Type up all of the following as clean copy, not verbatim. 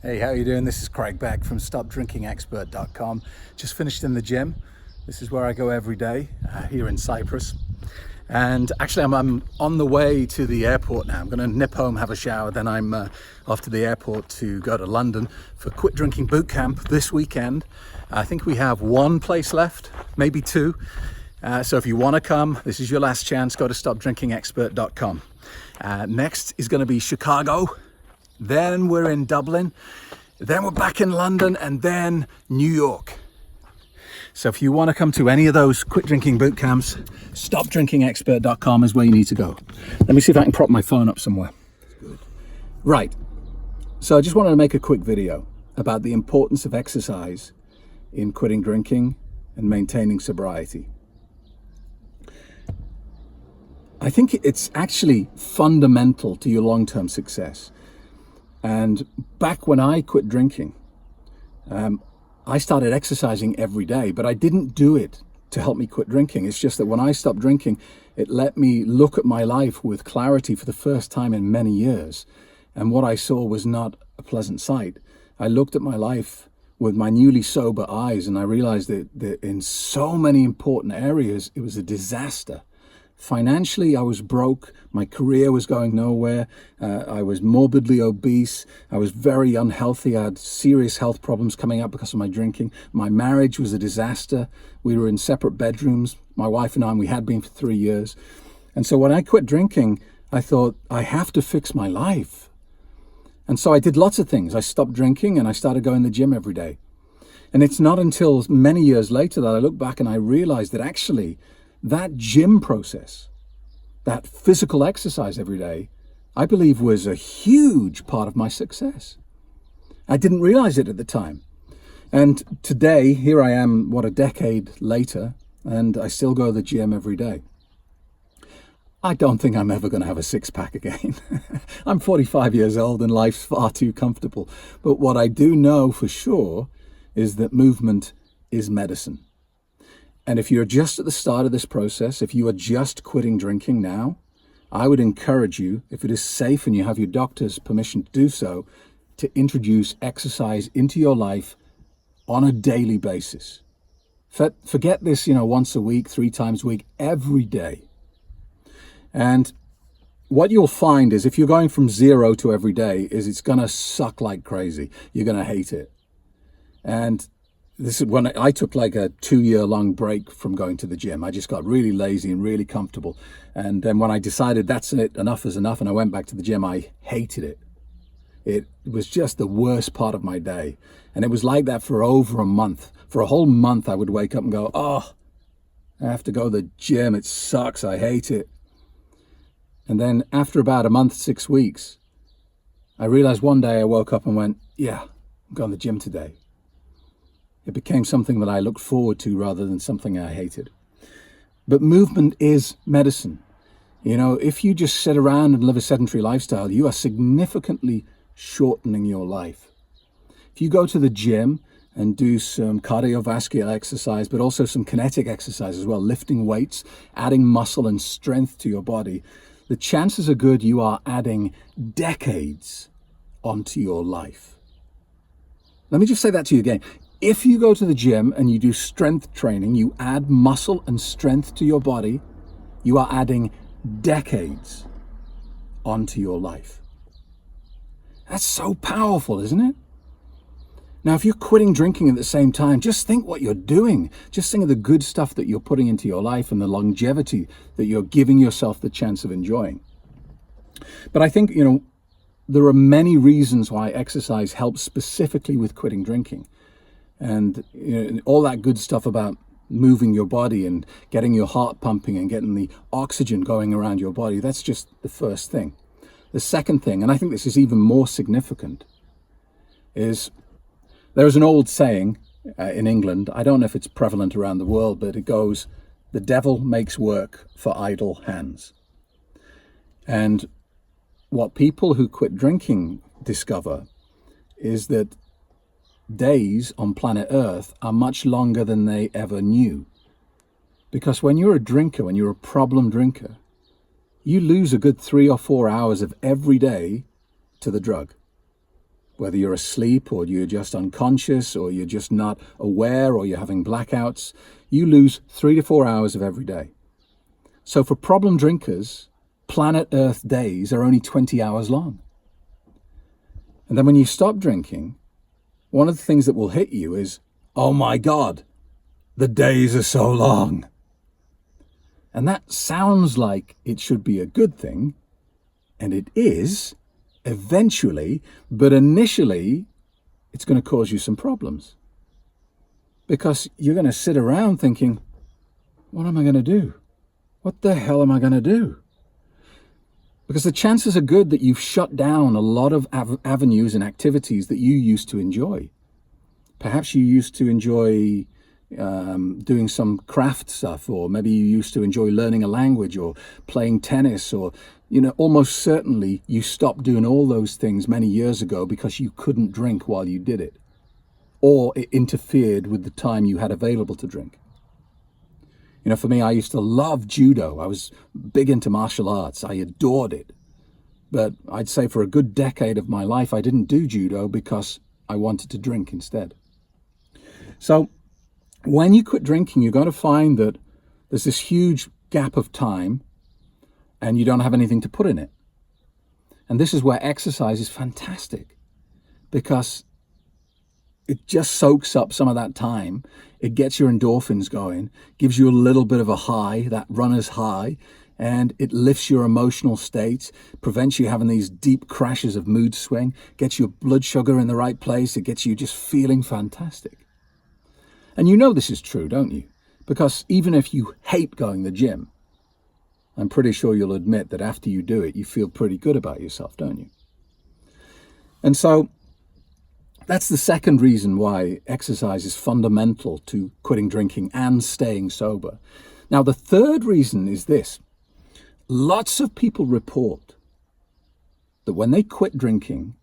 Hey, how are you doing? This is Craig Beck from StopDrinkingExpert.com. Just finished in the gym. This is where I go every day here in Cyprus. And actually, I'm on the way to the airport now. I'm going to nip home, have a shower, then I'm off to the airport to go to London for Quit Drinking Boot Camp this weekend. I think we have one place left, maybe two. So if you want to come, this is your last chance. Go to StopDrinkingExpert.com. Next is going to be Chicago. Then we're in Dublin, then we're back in London, and then New York. So if you want to come to any of those Quit Drinking boot camps, StopDrinkingExpert.com is where you need to go. Let me see if I can prop my phone up somewhere. Right, so I just wanted to make a quick video about the importance of exercise in quitting drinking and maintaining sobriety. I think it's actually fundamental to your long-term success. And back when I quit drinking, I started exercising every day, but I didn't do it to help me quit drinking. It's just that when I stopped drinking, it let me look at my life with clarity for the first time in many years. And what I saw was not a pleasant sight. I looked at my life with my newly sober eyes, and I realized that in so many important areas, it was a disaster. Financially, I was broke. My career was going nowhere. I was morbidly obese. I was very unhealthy. I had serious health problems coming up because of my drinking. My marriage was a disaster. We were in separate bedrooms, my wife and I, and we had been for 3 years. And so when I quit drinking, I thought, I have to fix my life. And so I did lots of things. I stopped drinking and I started going to the gym every day. And it's not until many years later that I look back and I realized that actually, that gym process, that physical exercise every day, I believe was a huge part of my success. I didn't realize it at the time. And today, here I am, a decade later, and I still go to the gym every day. I don't think I'm ever going to have a six-pack again. I'm 45 years old and life's far too comfortable. But what I do know for sure is that movement is medicine. And if you're just at the start of this process, if you are just quitting drinking now, I would encourage you, if it is safe and you have your doctor's permission to do so, to introduce exercise into your life on a daily basis. Forget this, once a week, 3 times a week, every day. And what you'll find is if you're going from 0 to every day, is it's going to suck like crazy. You're going to hate it. And this is when I took like a 2-year-long break from going to the gym. I just got really lazy and really comfortable. And then when I decided that's it, enough is enough, and I went back to the gym, I hated it. It was just the worst part of my day. And it was like that for over a month. For a whole month, I would wake up and go, oh, I have to go to the gym. It sucks. I hate it. And then after about a month, 6 weeks, I realized one day I woke up and went, yeah, I'm going to the gym today. It became something that I looked forward to rather than something I hated. But movement is medicine. If you just sit around and live a sedentary lifestyle, you are significantly shortening your life. If you go to the gym and do some cardiovascular exercise, but also some kinetic exercise as well, lifting weights, adding muscle and strength to your body, the chances are good you are adding decades onto your life. Let me just say that to you again. If you go to the gym and you do strength training, you add muscle and strength to your body, you are adding decades onto your life. That's so powerful, isn't it? Now, if you're quitting drinking at the same time, just think what you're doing. Just think of the good stuff that you're putting into your life and the longevity that you're giving yourself the chance of enjoying. But I think, there are many reasons why exercise helps specifically with quitting drinking. And all that good stuff about moving your body and getting your heart pumping and getting the oxygen going around your body, that's just the first thing. The second thing, and I think this is even more significant, is there's an old saying in England, I don't know if it's prevalent around the world, but it goes, the devil makes work for idle hands. And what people who quit drinking discover is that days on planet Earth are much longer than they ever knew. Because when you're a drinker, when you're a problem drinker, you lose a good 3 or 4 hours of every day to the drug. whether you're asleep or you're just unconscious or you're just not aware or you're having blackouts, you lose 3 to 4 hours of every day. So for problem drinkers, planet Earth days are only 20 hours long. And then when you stop drinking, one of the things that will hit you is, oh my God, the days are so long. And that sounds like it should be a good thing, and it is eventually, but initially it's going to cause you some problems. Because you're going to sit around thinking, what am I going to do? What the hell am I going to do? Because the chances are good that you've shut down a lot of avenues and activities that you used to enjoy. Perhaps you used to enjoy doing some craft stuff, or maybe you used to enjoy learning a language or playing tennis, or, almost certainly you stopped doing all those things many years ago because you couldn't drink while you did it, or it interfered with the time you had available to drink. For me, I used to love judo. I was big into martial arts. I adored it. But I'd say for a good decade of my life, I didn't do judo because I wanted to drink instead. So when you quit drinking, you're going to find that there's this huge gap of time and you don't have anything to put in it. And this is where exercise is fantastic, because it just soaks up some of that time. It gets your endorphins going, gives you a little bit of a high, that runner's high, and it lifts your emotional state, prevents you having these deep crashes of mood swing, gets your blood sugar in the right place. It gets you just feeling fantastic. And this is true, don't you? Because even if you hate going to the gym, I'm pretty sure you'll admit that after you do it, you feel pretty good about yourself, don't you? And so that's the second reason why exercise is fundamental to quitting drinking and staying sober. Now, the third reason is this. Lots of people report that when they quit drinking,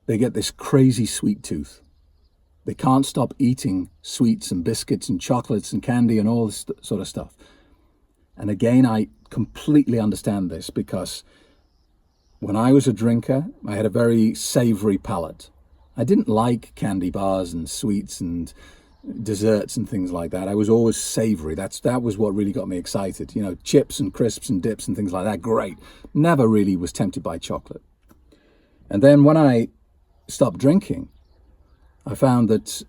they get this crazy sweet tooth. They can't stop eating sweets and biscuits and chocolates and candy and all this sort of stuff. And again, I completely understand this, because when I was a drinker, I had a very savory palate. I didn't like candy bars and sweets and desserts and things like that. I was always savory. That was what really got me excited. Chips and crisps and dips and things like that, great. Never really was tempted by chocolate. And then when I stopped drinking, I found that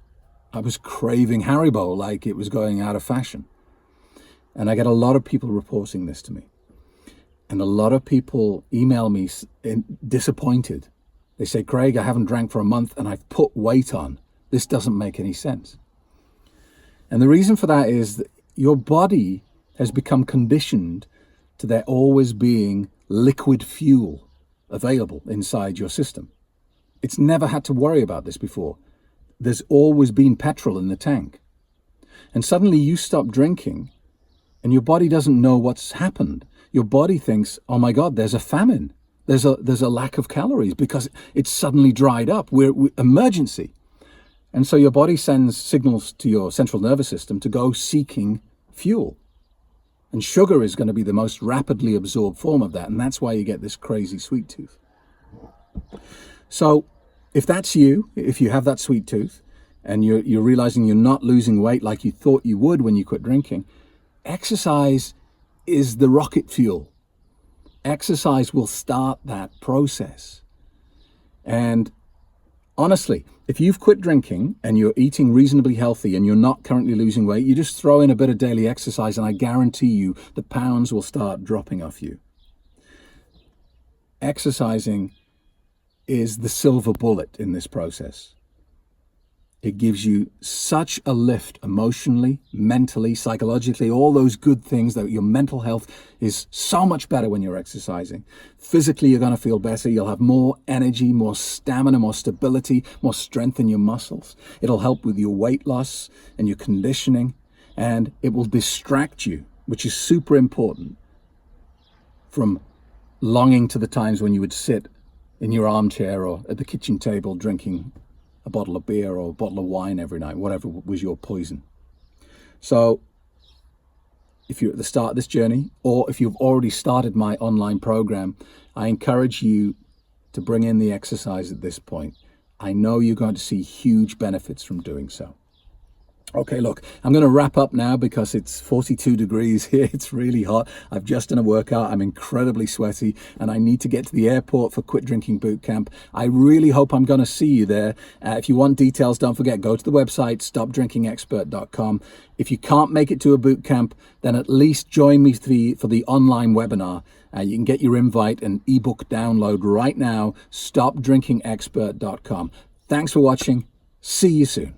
I was craving Haribo like it was going out of fashion. And I get a lot of people reporting this to me. And a lot of people email me disappointed. They say, Craig, I haven't drank for a month and I've put weight on. This doesn't make any sense. And the reason for that is that your body has become conditioned to there always being liquid fuel available inside your system. It's never had to worry about this before. There's always been petrol in the tank. And suddenly you stop drinking and your body doesn't know what's happened. Your body thinks, oh my God, there's a famine. There's a lack of calories because it's suddenly dried up. We're emergency. And so your body sends signals to your central nervous system to go seeking fuel. And sugar is going to be the most rapidly absorbed form of that. And that's why you get this crazy sweet tooth. So if that's you, if you have that sweet tooth and you're realizing you're not losing weight like you thought you would when you quit drinking, exercise is the rocket fuel. Exercise will start that process. And honestly, if you've quit drinking and you're eating reasonably healthy and you're not currently losing weight, you just throw in a bit of daily exercise and I guarantee you the pounds will start dropping off you. Exercising is the silver bullet in this process. It gives you such a lift emotionally, mentally, psychologically, all those good things that your mental health is so much better when you're exercising. Physically, you're going to feel better. You'll have more energy, more stamina, more stability, more strength in your muscles. It'll help with your weight loss and your conditioning, and it will distract you, which is super important, from longing to the times when you would sit in your armchair or at the kitchen table drinking a bottle of beer or a bottle of wine every night, whatever was your poison. So if you're at the start of this journey, or if you've already started my online program, I encourage you to bring in the exercise at this point. I know you're going to see huge benefits from doing so. Okay, look, I'm going to wrap up now because it's 42 degrees here. It's really hot. I've just done a workout. I'm incredibly sweaty and I need to get to the airport for Quit Drinking Boot Camp. I really hope I'm going to see you there. If you want details, don't forget, go to the website, stopdrinkingexpert.com. If you can't make it to a boot camp, then at least join me for the online webinar. You can get your invite and ebook download right now, stopdrinkingexpert.com. Thanks for watching. See you soon.